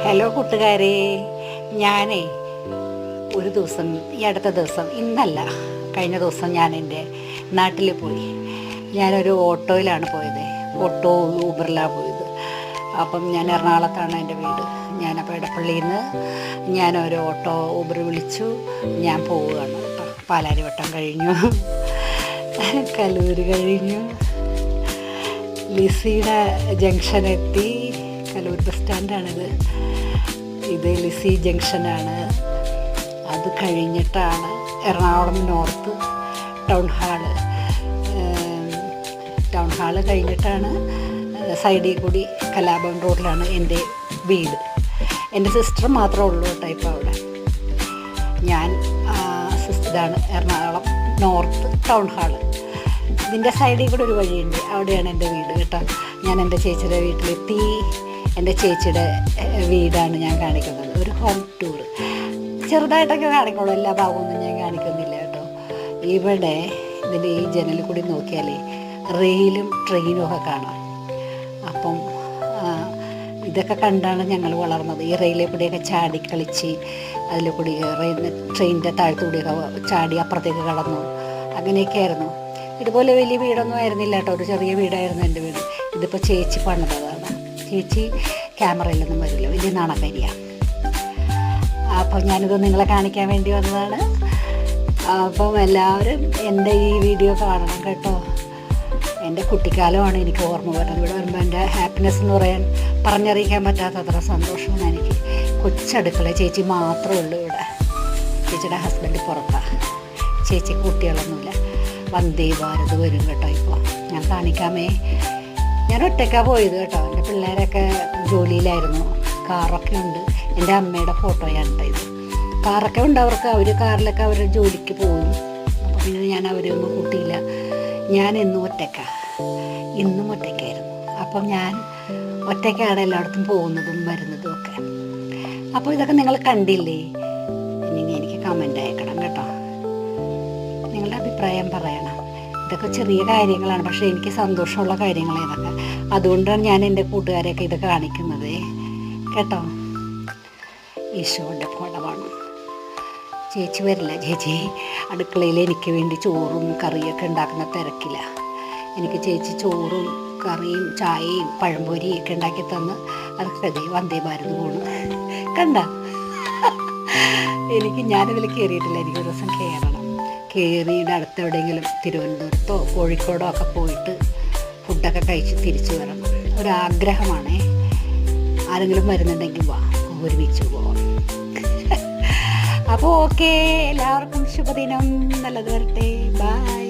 Hello കൂട്ടുകാരെ, ഞാനേ ഒരു ദിവസം ഈ അടുത്ത ദിവസം ഇന്നല്ല കഴിഞ്ഞ ദിവസം ഞാൻ എൻ്റെ നാട്ടിൽ പോയി. ഞാനൊരു ഓട്ടോയിലാണ് പോയത്. ഓട്ടോ ഊബറിലാണ് പോയത്. അപ്പം ഞാൻ എറണാകുളത്താണ് എൻ്റെ വീട്. ഞാനപ്പോൾ ഇടപ്പള്ളിയിൽ നിന്ന് ഞാനൊരു ഓട്ടോ ഊബർ വിളിച്ചു. ഞാൻ പോവുകയാണ് കേട്ടോ. പാലാരിവട്ടം കഴിഞ്ഞു, കലൂർ കഴിഞ്ഞു, ലിസിയുടെ ജംഗ്ഷൻ എത്തി. കലൂർ ബസ് സ്റ്റാൻഡാണിത്. ഇത് ലിസി ജംഗ്ഷനാണ്. അത് കഴിഞ്ഞിട്ടാണ് എറണാകുളം നോർത്ത് ടൗൺ ഹാള് കഴിഞ്ഞിട്ടാണ് സൈഡിൽ കൂടി കലാഭവൻ റോഡിലാണ് എൻ്റെ വീട്. എൻ്റെ സിസ്റ്റർ മാത്രമേ ഉള്ളൂ കേട്ടോ ഇപ്പോൾ അവിടെ. ഞാൻ ഇതാണ് എറണാകുളം നോർത്ത് ടൗൺ ഹാള്. ഇതിൻ്റെ സൈഡിൽ കൂടെ ഒരു വഴിയുണ്ട്, അവിടെയാണ് എൻ്റെ വീട് കേട്ടോ. ഞാൻ എൻ്റെ ചേച്ചിയുടെ വീട്ടിലെത്തി. എൻ്റെ ചേച്ചിയുടെ വീടാണ് ഞാൻ കാണിക്കുന്നത്. ഒരു ഹോം ടൂർ ചെറുതായിട്ടൊക്കെ കാണിക്കുള്ളൂ, എല്ലാ ഭാഗമൊന്നും ഞാൻ കാണിക്കുന്നില്ല കേട്ടോ. ഇവിടെ ഇതിൻ്റെ ഈ ജനലിൽ കൂടി നോക്കിയാലേ റെയിലും ട്രെയിനും ഒക്കെ കാണാം. അപ്പം ഇതൊക്കെ കണ്ടാണ് ഞങ്ങൾ വളർന്നത്. ഈ റെയിലിൽ കൂടിയൊക്കെ ചാടി കളിച്ച് അതിൽ കൂടി ട്രെയിനിൻ്റെ താഴത്തുകൂടിയൊക്കെ ചാടി അപ്പുറത്തേക്ക് കടന്നു. അങ്ങനെയൊക്കെ ആയിരുന്നു. ഇതുപോലെ വലിയ വീടൊന്നും ആയിരുന്നില്ല കേട്ടോ, ഒരു ചെറിയ വീടായിരുന്നു എൻ്റെ വീട്. ഇതിപ്പോൾ ചേച്ചി പണിതതാണ്. ചേച്ചി ക്യാമറയിലൊന്നും വരില്ല, വലിയ നാണക്കരിയാണ്. അപ്പോൾ ഞാനിത് നിങ്ങളെ കാണിക്കാൻ വേണ്ടി വന്നതാണ്. അപ്പം എല്ലാവരും എൻ്റെ ഈ വീഡിയോ കാണണം കേട്ടോ. എൻ്റെ കുട്ടിക്കാലമാണ് എനിക്ക് ഓർമ്മ വരുന്നത്. ഇവിടെ വരുമ്പോൾ എൻ്റെ ഹാപ്പിനെസ് എന്ന് പറഞ്ഞറിയിക്കാൻ പറ്റാത്തത്ര സന്തോഷമാണ് എനിക്ക്. കൊച്ചടുക്കള ചേച്ചി മാത്രമേ ഉള്ളൂ ഇവിടെ. ചേച്ചിയുടെ ഹസ്ബൻഡ് പുറത്താണ്. ചേച്ചിക്ക് കുട്ടികളൊന്നുമില്ല. വന്ദേ ഭാരത് വരും കേട്ടോ. ഇപ്പോൾ ഞാൻ കാണിക്കാമേ. ഞാൻ ഒറ്റയ്ക്കാണ് പോയത് കേട്ടോ. എൻ്റെ പിള്ളേരൊക്കെ ജോലിയിലായിരുന്നു. കാറൊക്കെ ഉണ്ട്. എൻ്റെ അമ്മയുടെ ഫോട്ടോയാണ് കേട്ടോ ഇത്. കാറൊക്കെ ഉണ്ട് അവർക്ക്. അവർ കാറിലൊക്കെ അവർ ജോലിക്ക് പോകും. അപ്പോൾ പിന്നെ ഞാൻ അവരൊന്നും കൂട്ടിയില്ല. ഞാൻ ഇന്നും ഒറ്റയ്ക്കായിരുന്നു. അപ്പം ഞാൻ ഒറ്റയ്ക്കാണ് എല്ലായിടത്തും പോകുന്നതും വരുന്നതും ഒക്കെ. അപ്പോൾ ഇതൊക്കെ നിങ്ങൾ കണ്ടില്ലേ? ഇനി എനിക്ക് കമൻ്റ് അയക്കണം കേട്ടോ. നിങ്ങളുടെ അഭിപ്രായം പറയണം. ഇതൊക്കെ ചെറിയ കാര്യങ്ങളാണ്, പക്ഷേ എനിക്ക് സന്തോഷമുള്ള കാര്യങ്ങൾ ഇതൊക്കെ. അതുകൊണ്ടാണ് ഞാൻ എൻ്റെ കൂട്ടുകാരെയൊക്കെ ഇത് കാണിക്കുന്നത് കേട്ടോ. ഈശോയുടെ പടമാണ്. ചേച്ചി വരില്ല. ചേച്ചി അടുക്കളയിൽ എനിക്ക് വേണ്ടി ചോറും കറിയൊക്കെ ഉണ്ടാക്കുന്ന തിരക്കില്ല. എനിക്ക് ചേച്ചി ചോറും കറിയും ചായയും പഴംപൊരിയും ഒക്കെ ഉണ്ടാക്കി തന്ന് അതൊക്കെ വന്ദേ ഭാരത് പോണു കണ്ട. ഞാനിതിൽ കയറിയിട്ടില്ല. എനിക്കൊരു ദിവസം കയറണം. കയറിയുടെ അടുത്ത് എവിടെയെങ്കിലും തിരുവനന്തപുരത്തോ കോഴിക്കോടോ ഒക്കെ പോയിട്ട് ഫുഡൊക്കെ കഴിച്ച് തിരിച്ചു വരണം. ഒരാഗ്രഹമാണേ. ആരെങ്കിലും വരുന്നുണ്ടെങ്കിൽ വാ, ഒരുമിച്ച് പോവാം. അപ്പോൾ ഓക്കെ, എല്ലാവർക്കും ശുഭദിനം. നല്ലത് വരട്ടെ. ബൈ.